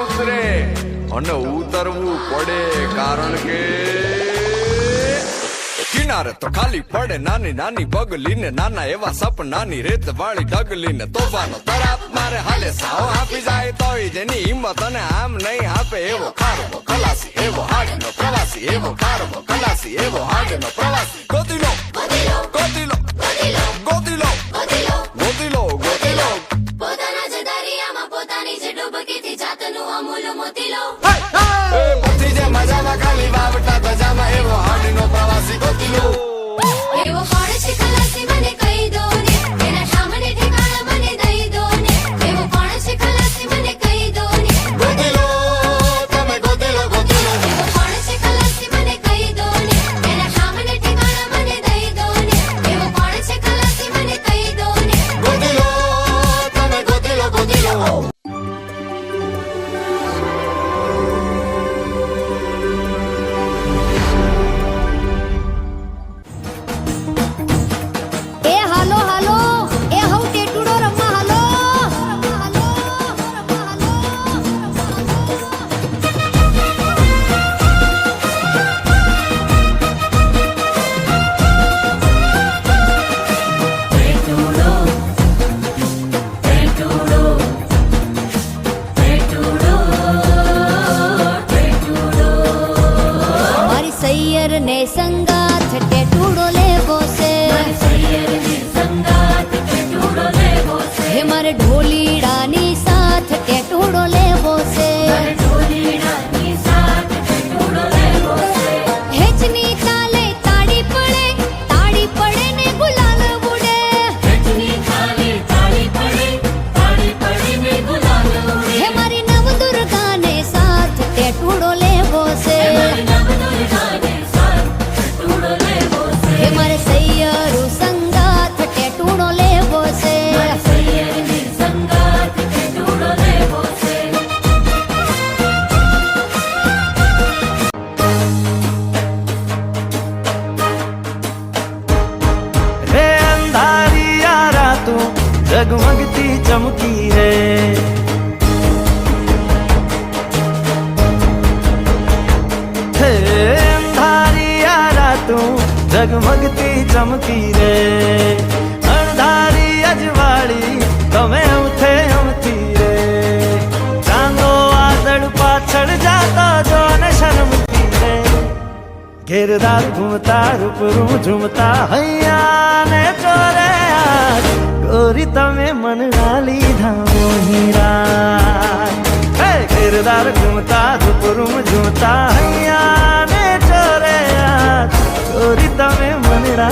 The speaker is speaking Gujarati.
ઉતરે અને ઉતરવું પડે, કારણ કે કિનારે તો ખાલી પડે નાની નાની બગલીને, નાના એવા સપનાની રેત વાળી ડગલીને. તોફાનો તરાપ મારે હાલે સાવ આપી જાય તોય જેની હિંમત અને આમ નહીં આપે એવો ખારવો ખલાસી, એવો હાડનો પ્રવાસી, એવો ખારવો ખલાસી, એવો હાડનો પ્રવાસી. ગોતી લો ગોતી લો ગોતી લો ગોતી લો ગોતી લો પોતાના જ દરિયામાં પોતાની જ ડૂબકીથી જાતનું અમૂલ મોતી લો. પતિ જે મજામાં ખાલી વાવટા ધજામાં એવો હાડનો પ્રવાસી. ગોતી લો એવો કોણ છે ખલાસી મને કહી દો ને, એના સામને ઠેકાણા મને દઈ દો ને. એવો કોણ છે ખલાસી મને કહી દો ને, ગોતી લો તમે ગોતી લો ગોતી લો. એવો કોણ છે ખલાસી મને કહી દો ને, એના સામને ઠેકાણા મને દઈ દો ને. એવો કોણ છે ખલાસી મને કહી દો ને, ગોતી લો તમે ગોતી લો ગોતી લો. એ હાલો હાલો, એ હઉ ટેટુડો રમવા હાલો. મારી સૈયર ને સંગાથ ટેટુડો લેવો છે. હે મારે ઢોલીડાની સાથ ટેટુડો લેવો છે. હેચની તાલે તાળી પડે ને ગુલાલ ઉડે. હે મારી નવદુર્ગાને સાથ ટેટુડો લેવો છે. હે મારે સૈયરું સંગાથ ટેટુડો લેવો છે. रे अंधारिया रातों जगमगती चमकी है, हे अंधारिया रातों जगमगती चमकी रे. अंधारी अजवाળી તમે ઉઠે અમથી રે. ચાંદો વાદળ પાછળ જાતો જો ને શરમતી રે. ઘેરદાર ઘૂમતા રૂપરૂ ઝૂમતા હૈયા ને ચોરે આજ ગોરી તમે મનના લીધા મોહીરા. હે ઘેરદાર ઘૂમતા રૂપરૂ ઝૂમતા હૈયા ને ચોરે આજ ગોરી તમે મનના